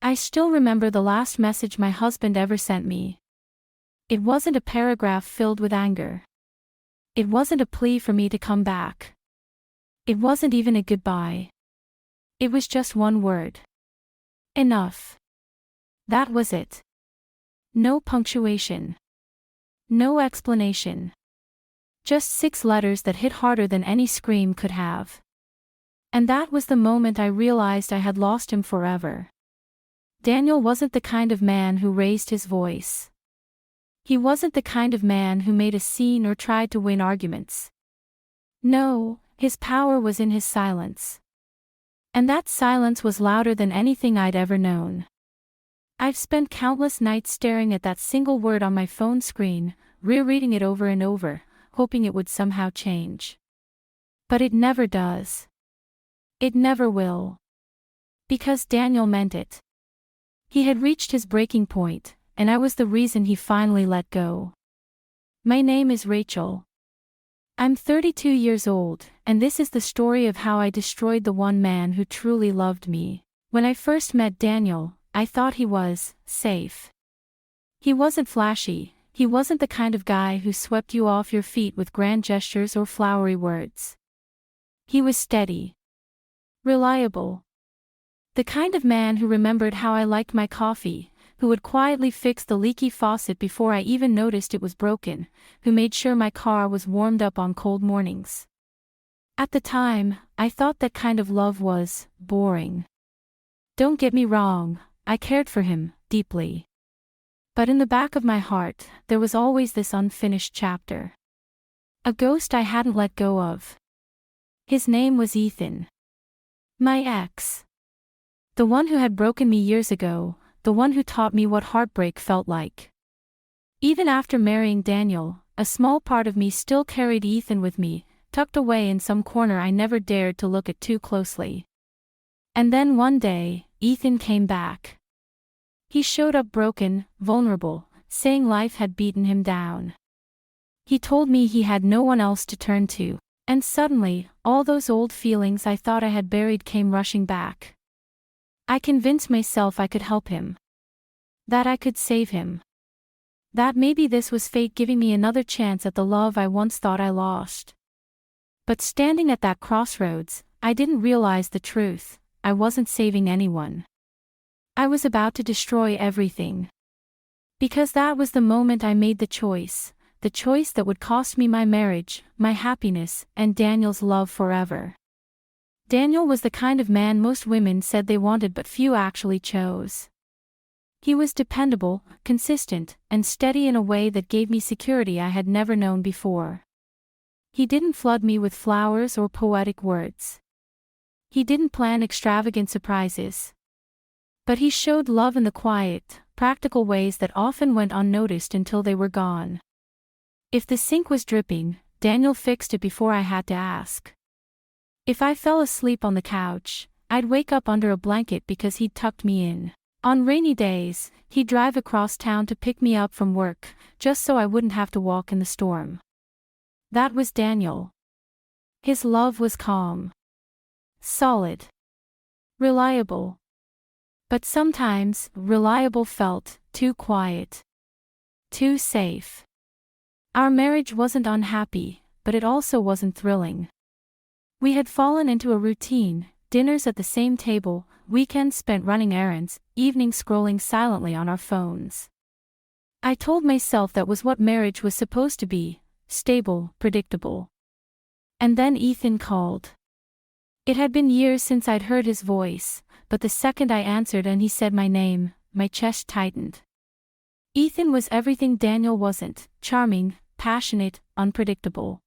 I still remember the last message my husband ever sent me. It wasn't a paragraph filled with anger. It wasn't a plea for me to come back. It wasn't even a goodbye. It was just one word. Enough. That was it. No punctuation. No explanation. Just 6 letters that hit harder than any scream could have. And that was the moment I realized I had lost him forever. Daniel wasn't the kind of man who raised his voice. He wasn't the kind of man who made a scene or tried to win arguments. No, his power was in his silence. And that silence was louder than anything I'd ever known. I've spent countless nights staring at that single word on my phone screen, rereading it over and over, hoping it would somehow change. But it never does. It never will. Because Daniel meant it. He had reached his breaking point, and I was the reason he finally let go. My name is Rachel. I'm 32 years old, and this is the story of how I destroyed the one man who truly loved me. When I first met Daniel, I thought he was safe. He wasn't flashy, he wasn't the kind of guy who swept you off your feet with grand gestures or flowery words. He was steady. Reliable. The kind of man who remembered how I liked my coffee, who would quietly fix the leaky faucet before I even noticed it was broken, who made sure my car was warmed up on cold mornings. At the time, I thought that kind of love was boring. Don't get me wrong, I cared for him, deeply. But in the back of my heart, there was always this unfinished chapter. A ghost I hadn't let go of. His name was Ethan. My ex. The one who had broken me years ago, the one who taught me what heartbreak felt like. Even after marrying Daniel, a small part of me still carried Ethan with me, tucked away in some corner I never dared to look at too closely. And then one day, Ethan came back. He showed up broken, vulnerable, saying life had beaten him down. He told me he had no one else to turn to, and suddenly, all those old feelings I thought I had buried came rushing back. I convinced myself I could help him. That I could save him. That maybe this was fate giving me another chance at the love I once thought I lost. But standing at that crossroads, I didn't realize the truth. I wasn't saving anyone. I was about to destroy everything. Because that was the moment I made the choice that would cost me my marriage, my happiness, and Daniel's love forever. Daniel was the kind of man most women said they wanted but few actually chose. He was dependable, consistent, and steady in a way that gave me security I had never known before. He didn't flood me with flowers or poetic words. He didn't plan extravagant surprises. But he showed love in the quiet, practical ways that often went unnoticed until they were gone. If the sink was dripping, Daniel fixed it before I had to ask. If I fell asleep on the couch, I'd wake up under a blanket because he'd tucked me in. On rainy days, he'd drive across town to pick me up from work, just so I wouldn't have to walk in the storm. That was Daniel. His love was calm. Solid. Reliable. But sometimes, reliable felt too quiet. Too safe. Our marriage wasn't unhappy, but it also wasn't thrilling. We had fallen into a routine, dinners at the same table, weekends spent running errands, evenings scrolling silently on our phones. I told myself that was what marriage was supposed to be, stable, predictable. And then Ethan called. It had been years since I'd heard his voice, but the second I answered and he said my name, my chest tightened. Ethan was everything Daniel wasn't: charming, passionate, unpredictable.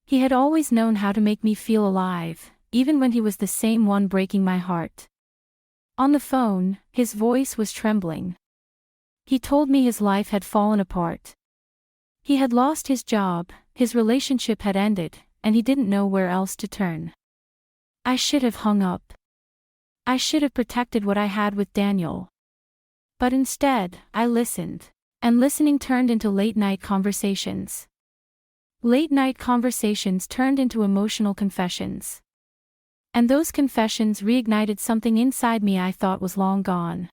He had always known how to make me feel alive, even when he was the same one breaking my heart. On the phone, his voice was trembling. He told me his life had fallen apart. He had lost his job, his relationship had ended, and he didn't know where else to turn. I should have hung up. I should have protected what I had with Daniel. But instead, I listened, and listening turned into late-night conversations. Late-night conversations turned into emotional confessions. And those confessions reignited something inside me I thought was long gone.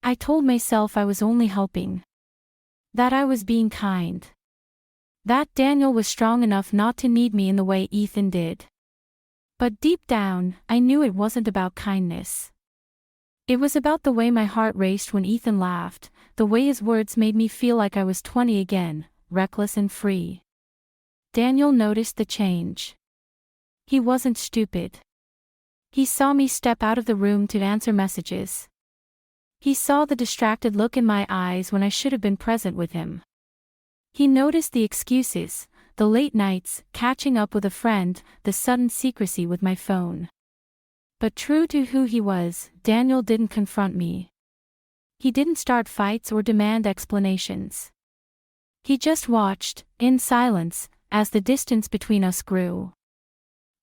I told myself I was only helping. That I was being kind. That Daniel was strong enough not to need me in the way Ethan did. But deep down, I knew it wasn't about kindness. It was about the way my heart raced when Ethan laughed, the way his words made me feel like I was 20 again, reckless and free. Daniel noticed the change. He wasn't stupid. He saw me step out of the room to answer messages. He saw the distracted look in my eyes when I should have been present with him. He noticed the excuses, the late nights, catching up with a friend, the sudden secrecy with my phone. But true to who he was, Daniel didn't confront me. He didn't start fights or demand explanations. He just watched, in silence, as the distance between us grew.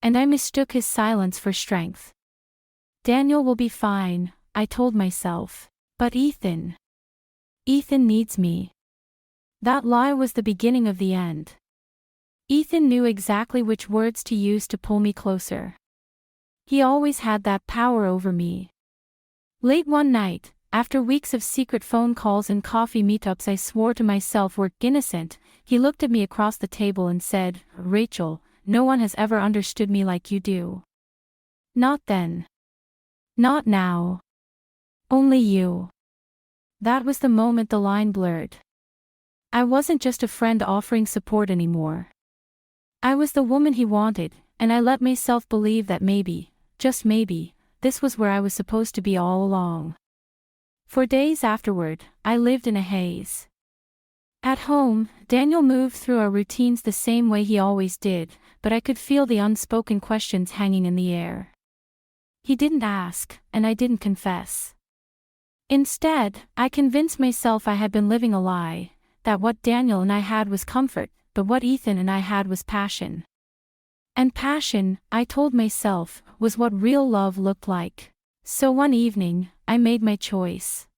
And I mistook his silence for strength. Daniel will be fine, I told myself. But Ethan needs me. That lie was the beginning of the end. Ethan knew exactly which words to use to pull me closer. He always had that power over me. Late one night, after weeks of secret phone calls and coffee meetups I swore to myself were innocent, he looked at me across the table and said, "Rachel, no one has ever understood me like you do. Not then. Not now. Only you." That was the moment the line blurred. I wasn't just a friend offering support anymore. I was the woman he wanted, and I let myself believe that maybe, just maybe, this was where I was supposed to be all along. For days afterward, I lived in a haze. At home, Daniel moved through our routines the same way he always did, but I could feel the unspoken questions hanging in the air. He didn't ask, and I didn't confess. Instead, I convinced myself I had been living a lie, that what Daniel and I had was comfort, but what Ethan and I had was passion. And passion, I told myself, was what real love looked like. So one evening, I made my choice.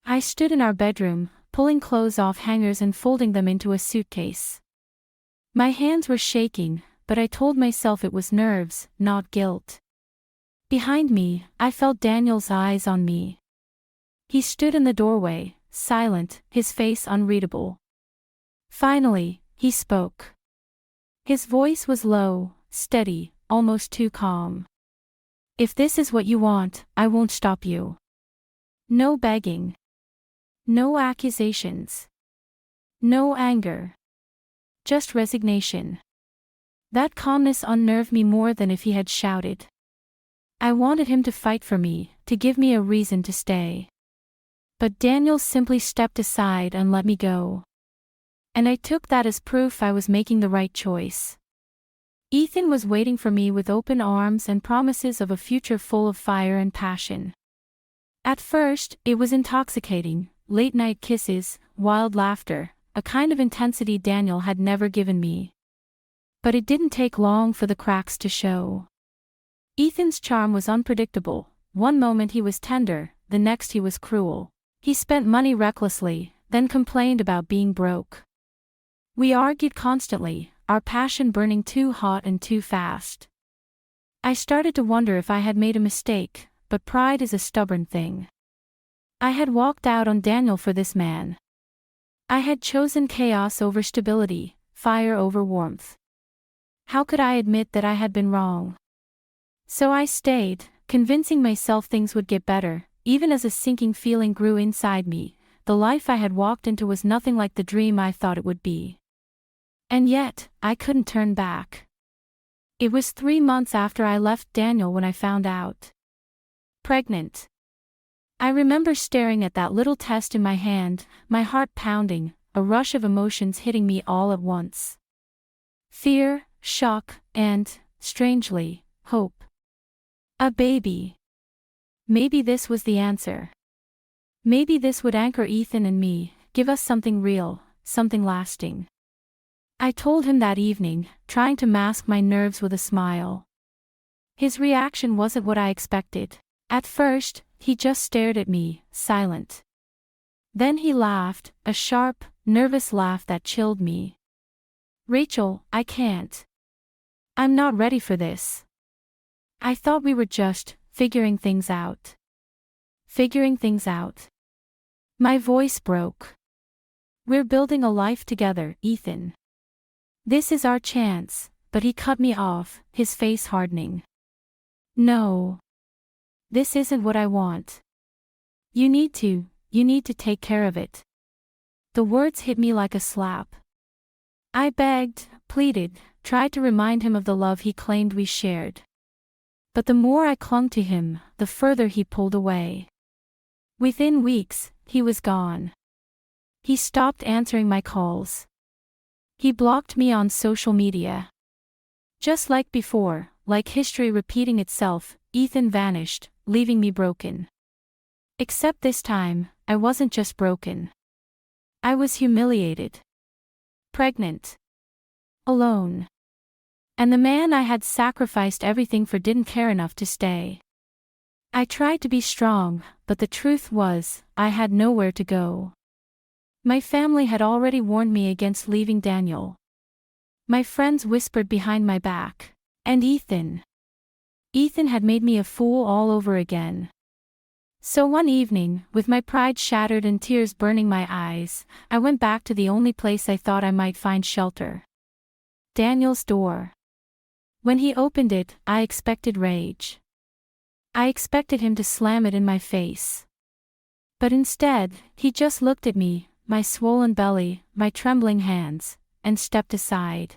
I stood in our bedroom, pulling clothes off hangers and folding them into a suitcase. My hands were shaking, but I told myself it was nerves, not guilt. Behind me, I felt Daniel's eyes on me. He stood in the doorway, silent, his face unreadable. Finally, he spoke. His voice was low, steady, almost too calm. "If this is what you want, I won't stop you." No begging. No accusations. No anger. Just resignation. That calmness unnerved me more than if he had shouted. I wanted him to fight for me, to give me a reason to stay. But Daniel simply stepped aside and let me go. And I took that as proof I was making the right choice. Ethan was waiting for me with open arms and promises of a future full of fire and passion. At first, it was intoxicating, late-night kisses, wild laughter, a kind of intensity Daniel had never given me. But it didn't take long for the cracks to show. Ethan's charm was unpredictable. One moment he was tender, the next he was cruel. He spent money recklessly, then complained about being broke. We argued constantly, our passion burning too hot and too fast. I started to wonder if I had made a mistake, but pride is a stubborn thing. I had walked out on Daniel for this man. I had chosen chaos over stability, fire over warmth. How could I admit that I had been wrong? So I stayed, convincing myself things would get better, even as a sinking feeling grew inside me. The life I had walked into was nothing like the dream I thought it would be. And yet, I couldn't turn back. It was 3 months after I left Daniel when I found out. Pregnant. I remember staring at that little test in my hand, my heart pounding, a rush of emotions hitting me all at once. Fear, shock, and, strangely, hope. A baby. Maybe this was the answer. Maybe this would anchor Ethan and me, give us something real, something lasting. I told him that evening, trying to mask my nerves with a smile. His reaction wasn't what I expected. At first, he just stared at me, silent. Then he laughed, a sharp, nervous laugh that chilled me. "Rachel, I can't. I'm not ready for this." I thought we were just figuring things out. Figuring things out. My voice broke. We're building a life together, Ethan. This is our chance, but he cut me off, his face hardening. No. This isn't what I want. You need to take care of it. The words hit me like a slap. I begged, pleaded, tried to remind him of the love he claimed we shared. But the more I clung to him, the further he pulled away. Within weeks, he was gone. He stopped answering my calls. He blocked me on social media. Just like before, like history repeating itself, Ethan vanished, leaving me broken. Except this time, I wasn't just broken. I was humiliated. Pregnant. Alone. And the man I had sacrificed everything for didn't care enough to stay. I tried to be strong, but the truth was, I had nowhere to go. My family had already warned me against leaving Daniel. My friends whispered behind my back. And Ethan. Ethan had made me a fool all over again. So one evening, with my pride shattered and tears burning my eyes, I went back to the only place I thought I might find shelter. Daniel's door. When he opened it, I expected rage. I expected him to slam it in my face. But instead, he just looked at me, my swollen belly, my trembling hands, and stepped aside.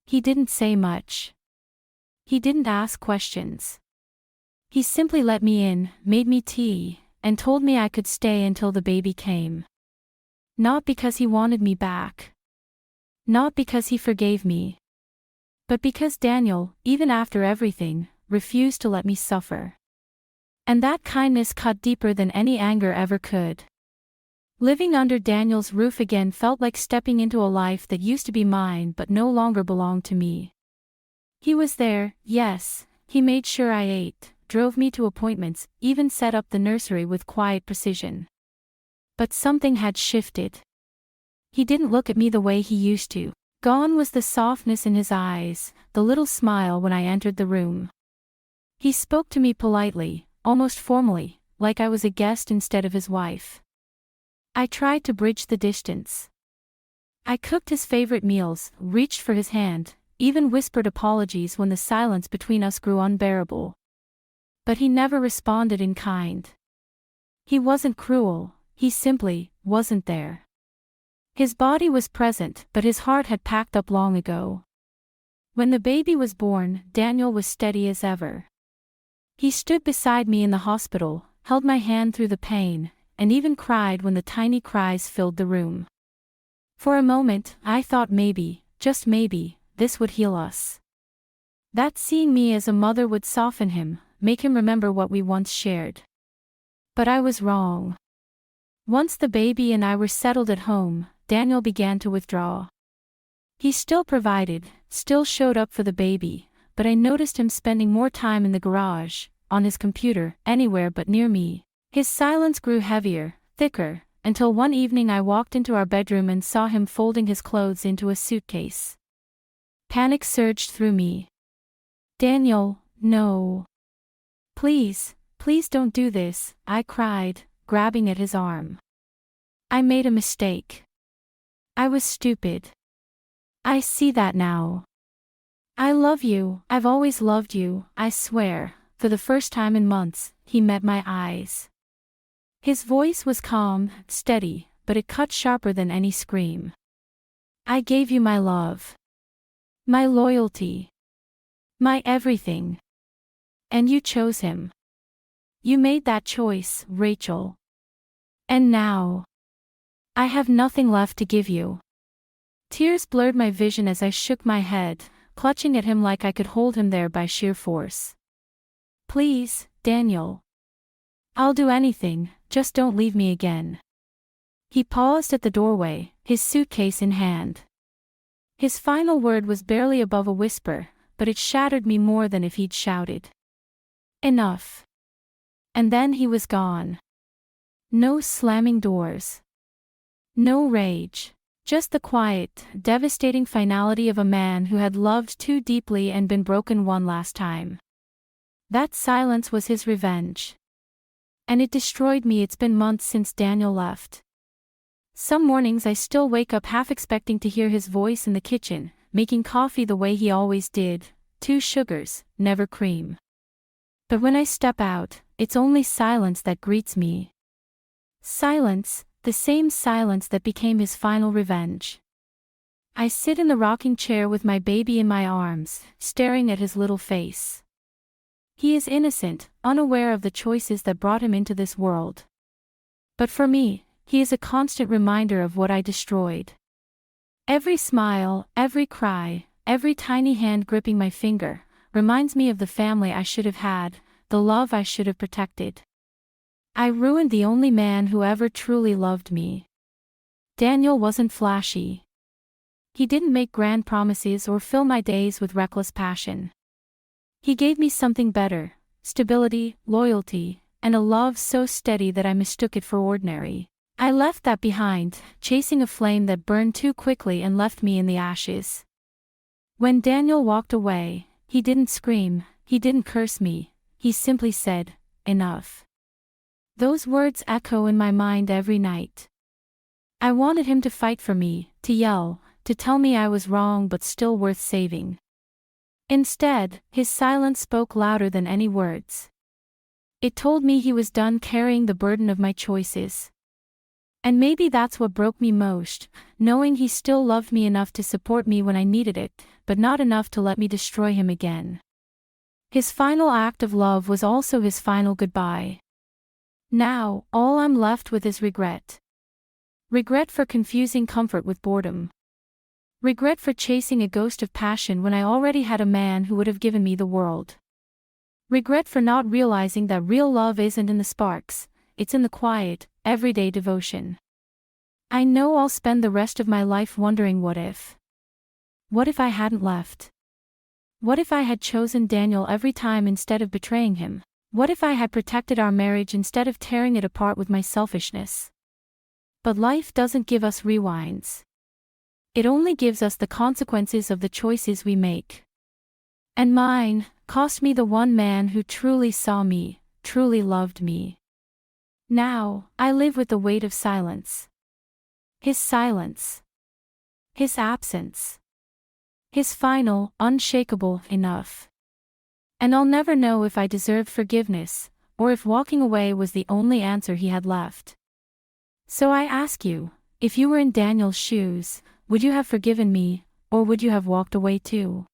He didn't say much. He didn't ask questions. He simply let me in, made me tea, and told me I could stay until the baby came. Not because he wanted me back. Not because he forgave me. But because Daniel, even after everything, refused to let me suffer. And that kindness cut deeper than any anger ever could. Living under Daniel's roof again felt like stepping into a life that used to be mine but no longer belonged to me. He was there, yes, he made sure I ate, drove me to appointments, even set up the nursery with quiet precision. But something had shifted. He didn't look at me the way he used to. Gone was the softness in his eyes, the little smile when I entered the room. He spoke to me politely, almost formally, like I was a guest instead of his wife. I tried to bridge the distance. I cooked his favorite meals, reached for his hand, even whispered apologies when the silence between us grew unbearable. But he never responded in kind. He wasn't cruel, he simply wasn't there. His body was present, but his heart had packed up long ago. When the baby was born, Daniel was steady as ever. He stood beside me in the hospital, held my hand through the pain, and even cried when the tiny cries filled the room. For a moment, I thought maybe, just maybe, this would heal us. That seeing me as a mother would soften him, make him remember what we once shared. But I was wrong. Once the baby and I were settled at home, Daniel began to withdraw. He still provided, still showed up for the baby, but I noticed him spending more time in the garage, on his computer, anywhere but near me. His silence grew heavier, thicker, until one evening I walked into our bedroom and saw him folding his clothes into a suitcase. Panic surged through me. Daniel, no. Please, please don't do this, I cried, grabbing at his arm. I made a mistake. I was stupid. I see that now. I love you, I've always loved you, I swear. For the first time in months, he met my eyes. His voice was calm, steady, but it cut sharper than any scream. I gave you my love. My loyalty. My everything. And you chose him. You made that choice, Rachel. And now, I have nothing left to give you. Tears blurred my vision as I shook my head, clutching at him like I could hold him there by sheer force. Please, Daniel. I'll do anything, just don't leave me again. He paused at the doorway, his suitcase in hand. His final word was barely above a whisper, but it shattered me more than if he'd shouted. Enough. And then he was gone. No slamming doors. No rage. Just the quiet, devastating finality of a man who had loved too deeply and been broken one last time. That silence was his revenge. And it destroyed me. It's been months since Daniel left. Some mornings I still wake up half expecting to hear his voice in the kitchen, making coffee the way he always did, 2 sugars, never cream. But when I step out, it's only silence that greets me. Silence, the same silence that became his final revenge. I sit in the rocking chair with my baby in my arms, staring at his little face. He is innocent, unaware of the choices that brought him into this world. But for me, he is a constant reminder of what I destroyed. Every smile, every cry, every tiny hand gripping my finger, reminds me of the family I should have had, the love I should have protected. I ruined the only man who ever truly loved me. Daniel wasn't flashy. He didn't make grand promises or fill my days with reckless passion. He gave me something better: stability, loyalty, and a love so steady that I mistook it for ordinary. I left that behind, chasing a flame that burned too quickly and left me in the ashes. When Daniel walked away, he didn't scream, he didn't curse me, he simply said, "Enough." Those words echo in my mind every night. I wanted him to fight for me, to yell, to tell me I was wrong but still worth saving. Instead, his silence spoke louder than any words. It told me he was done carrying the burden of my choices. And maybe that's what broke me most, knowing he still loved me enough to support me when I needed it, but not enough to let me destroy him again. His final act of love was also his final goodbye. Now, all I'm left with is regret. Regret for confusing comfort with boredom. Regret for chasing a ghost of passion when I already had a man who would have given me the world. Regret for not realizing that real love isn't in the sparks, it's in the quiet, everyday devotion. I know I'll spend the rest of my life wondering what if. What if I hadn't left? What if I had chosen Daniel every time instead of betraying him? What if I had protected our marriage instead of tearing it apart with my selfishness? But life doesn't give us rewinds. It only gives us the consequences of the choices we make. And mine cost me the one man who truly saw me, truly loved me. Now, I live with the weight of silence. His silence. His absence. His final, unshakable enough. And I'll never know if I deserved forgiveness, or if walking away was the only answer he had left. So I ask you, if you were in Daniel's shoes, would you have forgiven me, or would you have walked away too?